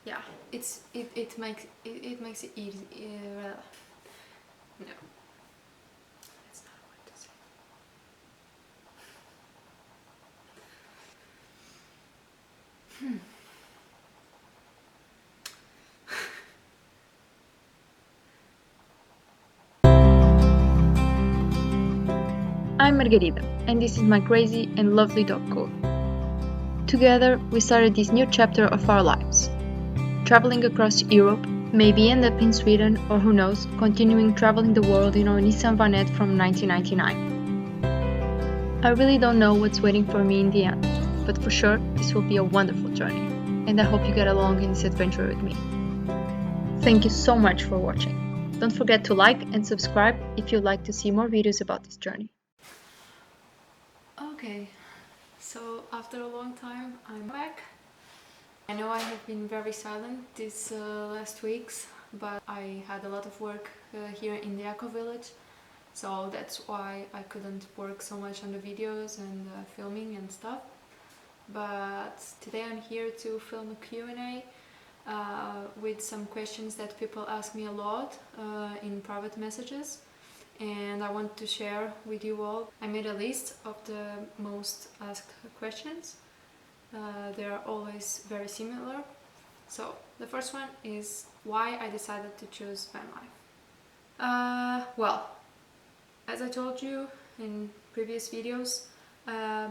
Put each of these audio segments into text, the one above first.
yeah, it makes it easy. No, that's not a word to say. I'm Margarida, and this is my crazy and lovely dog Co. Together, we started this new chapter of our lives. Traveling across Europe, maybe end up in Sweden, or who knows, continuing traveling the world in our Nissan Vanette from 1999. I really don't know what's waiting for me in the end, but for sure, this will be a wonderful journey, and I hope you get along in this adventure with me. Thank you so much for watching. Don't forget to like and subscribe if you'd like to see more videos about this journey. Okay, so after a long time, I'm back. I know I have been very silent these last weeks, but I had a lot of work here in the Eco Village, so that's why I couldn't work so much on the videos and filming and stuff. But today I'm here to film a Q&A with some questions that people ask me a lot in private messages, and I want to share with you all. I made a list of the most asked questions. They are always very similar. So the first one is why I decided to choose van life. Well, as I told you in previous videos, I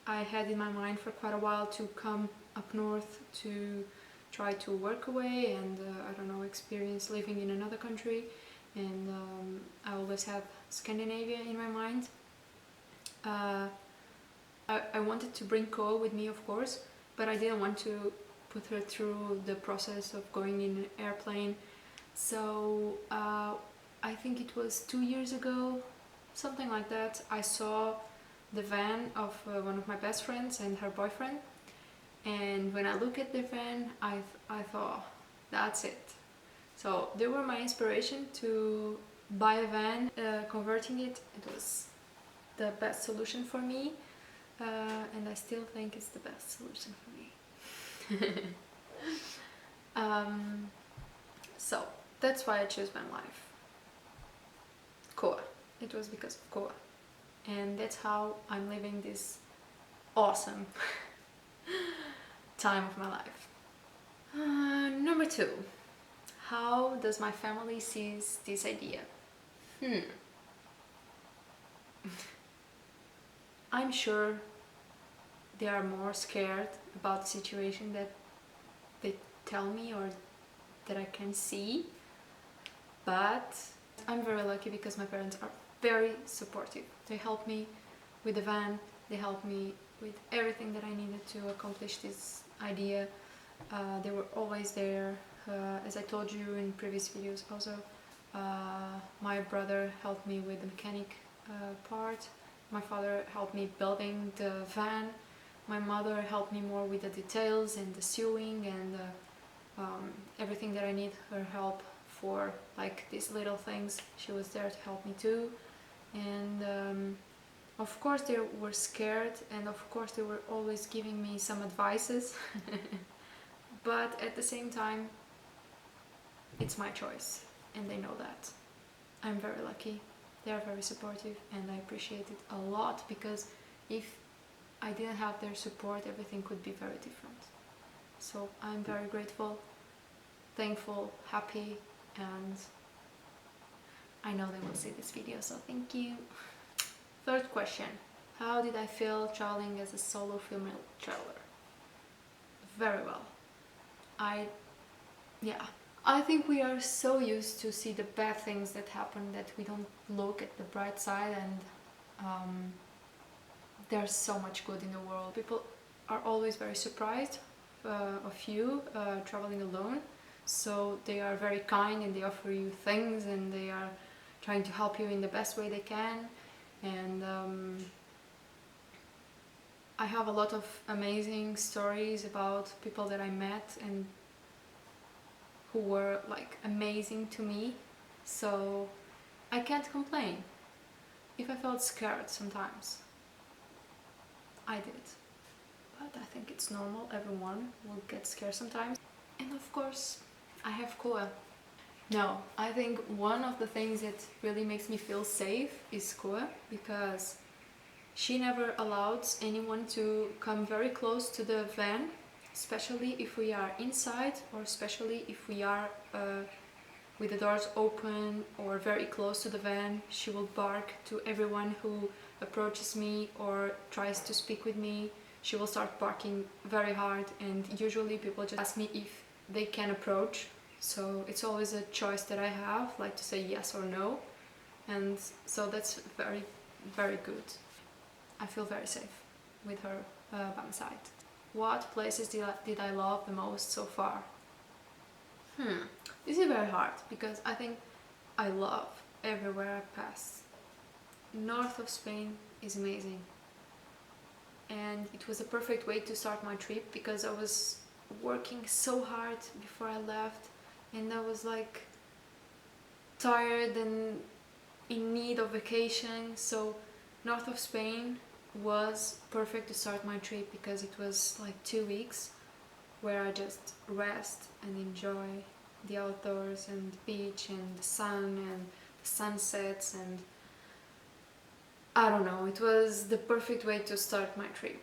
had in my mind for quite a while to come up north to try to work away and I don't know, experience living in another country, and I always had Scandinavia in my mind. I wanted to bring Ko with me, of course, but I didn't want to put her through the process of going in an airplane. So I think it was 2 years ago, something like that, I saw the van of one of my best friends and her boyfriend, and when I look at the van, I thought, that's it. So they were my inspiration to buy a van. Converting it was the best solution for me, and I still think it's the best solution for me. So that's why I chose van life. Koa. It was because of Koa. And that's how I'm living this awesome time of my life. Number 2. How does my family sees this idea? I'm sure they are more scared about the situation that they tell me or that I can see, but I'm very lucky because my parents are very supportive. They help me with the van, they help me with everything that I needed to accomplish this idea. They were always there. As I told you in previous videos also, my brother helped me with the mechanic part, my father helped me building the van, my mother helped me more with the details and the sewing and everything that I need her help for, like these little things. She was there to help me too. And of course they were scared, and of course they were always giving me some advices. But at the same time, it's my choice and they know that. I'm very lucky. They are very supportive and I appreciate it a lot, because if I didn't have their support, everything could be very different. So I'm very grateful, thankful, happy, and I know they will see this video, so thank you. Third question. How did I feel traveling as a solo female traveler? Very well. I think we are so used to see the bad things that happen that we don't look at the bright side, and there's so much good in the world. People are always very surprised of you traveling alone, so they are very kind and they offer you things and they are trying to help you in the best way they can. And I have a lot of amazing stories about people that I met and who were like amazing to me, so I can't complain. If I felt scared sometimes, I did, but I think it's normal. Everyone will get scared sometimes. And of course, I have Koa. No, I think one of the things that really makes me feel safe is Koa, because she never allows anyone to come very close to the van, especially if we are inside, or especially if we are with the doors open or very close to the van. She will bark to everyone who approaches me or tries to speak with me. She will start barking very hard, and usually people just ask me if they can approach. So it's always a choice that I have, like to say yes or no. And so that's very, very good. I feel very safe with her by my side. What places did I love the most so far? This is very hard, because I think I love everywhere I pass. North of Spain is amazing. And it was a perfect way to start my trip, because I was working so hard before I left, and I was like tired and in need of vacation. So north of Spain was perfect to start my trip, because it was like 2 weeks where I just rest and enjoy the outdoors and the beach and the sun and the sunsets, and I don't know, it was the perfect way to start my trip.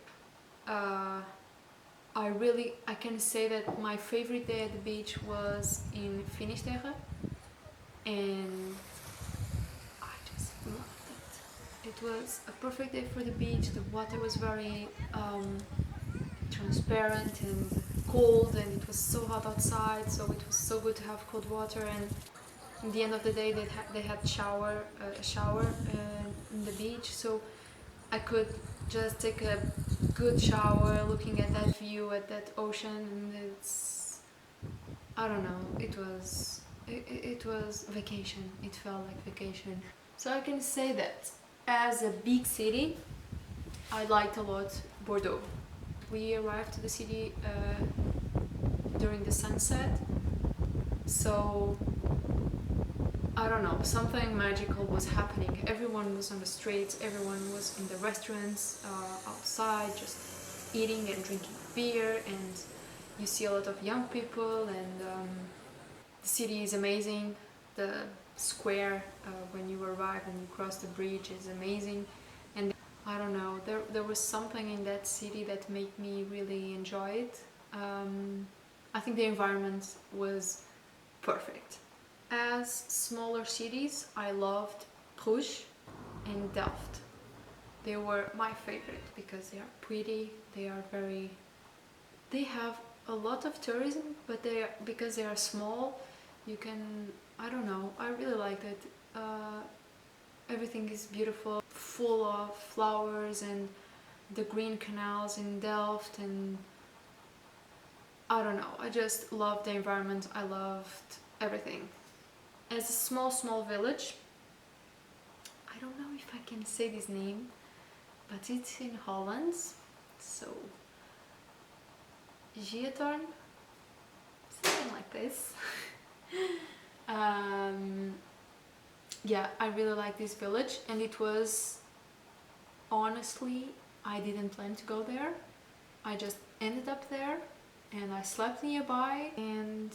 I can say that my favorite day at the beach was in Finisterre, and I just loved it. It was a perfect day for the beach. The water was very transparent and cold, and it was so hot outside, so it was so good to have cold water. And in the end of the day, they had a shower in the beach, so I could just take a good shower looking at that view, at that ocean, and it's, I don't know, it was vacation. It felt like vacation. So I can say that as a big city, I liked a lot Bordeaux. We arrived to the city during the sunset, so I don't know, something magical was happening. Everyone was on the streets, everyone was in the restaurants, outside, just eating and drinking beer, and you see a lot of young people, and the city is amazing. The square, when you arrive and you cross the bridge, is amazing. And I don't know, there was something in that city that made me really enjoy it. I think the environment was perfect. As smaller cities, I loved Bruges and Delft. They were my favorite, because they are pretty, they have a lot of tourism, but because they are small, you can, I don't know, I really liked it. Everything is beautiful, full of flowers, and the green canals in Delft, and I don't know, I just loved the environment, I loved everything. As a small village, I don't know if I can say this name, but it's in Holland, so Giethoorn, something like this. Yeah, I really like this village, and it was, honestly, I didn't plan to go there. I just ended up there, and I slept nearby, and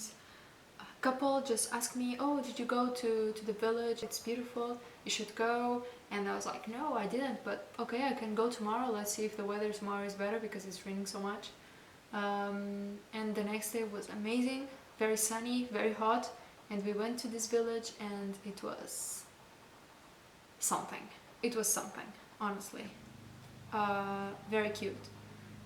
a couple just asked me, oh, did you go to the village? It's beautiful, you should go. And I was like, no, I didn't, but okay, I can go tomorrow. Let's see if the weather tomorrow is better, because it's raining so much. And the next day was amazing, very sunny, very hot, and we went to this village, and it was something. It was something, honestly. Very cute,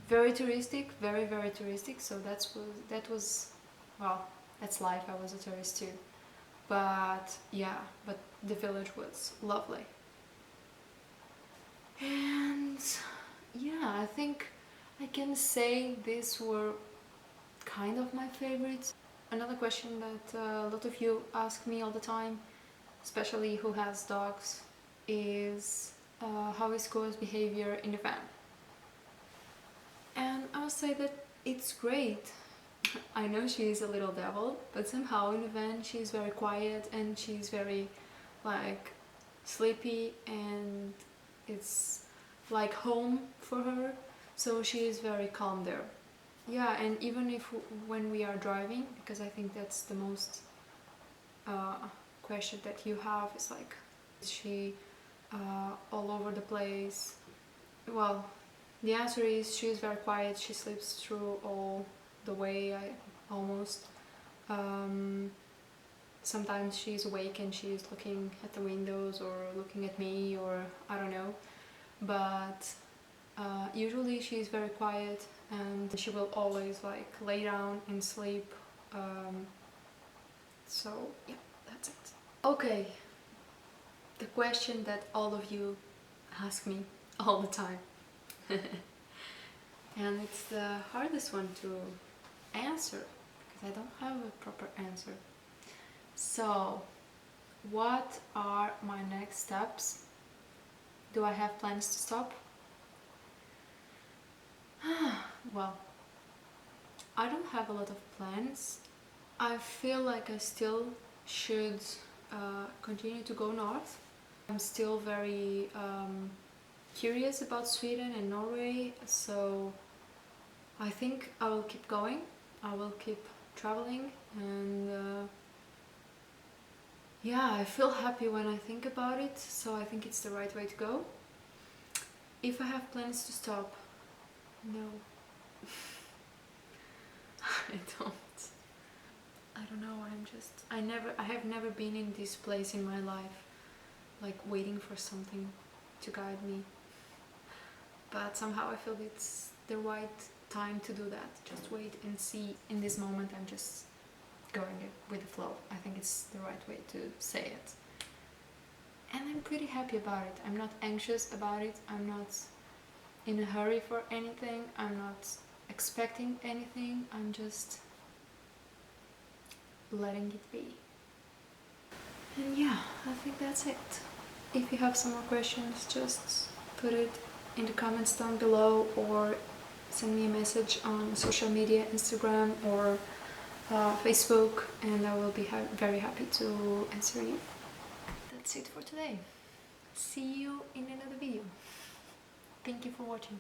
very touristic, very touristic. So that was, well, that's life. I was a tourist too, but yeah, but the village was lovely. And yeah, I think I can say these were kind of my favorites. Another question that a lot of you ask me all the time, especially who has dogs, is how is Koa's behavior in the van? And I'll say that it's great. I know she's a little devil, but somehow in the van she's very quiet, and she's very like sleepy, and it's like home for her, so she is very calm there. yeah, and even if when we are driving, because I think that's the most question that you have, is like, is she all over the place? Well, the answer is she's very quiet. She sleeps through all the way, almost. Sometimes she's awake and she's looking at the windows or looking at me, or I don't know. But usually she's very quiet, and she will always like lay down and sleep. So yeah, that's it. Okay, the question that all of you ask me all the time. And it's the hardest one to answer because I don't have a proper answer. So, what are my next steps? Do I have plans to stop? Well, I don't have a lot of plans. I feel like I still should continue to go north. I'm still very curious about Sweden and Norway, so I think I will keep going. I will keep traveling, and yeah, I feel happy when I think about it, so I think it's the right way to go. If I have plans to stop, no. I don't. I don't know, I have never been in this place in my life, like waiting for something to guide me. But somehow I feel it's the right time to do that. Just wait and see. In this moment, I'm just going with the flow. I think it's the right way to say it. And I'm pretty happy about it. I'm not anxious about it. I'm not in a hurry for anything. I'm not expecting anything. I'm just letting it be. And yeah, I think that's it. If you have some more questions, just put it in the comments down below, or send me a message on social media, Instagram or Facebook, and I will be very happy to answer you. That's it for today. See you in another video. Thank you for watching.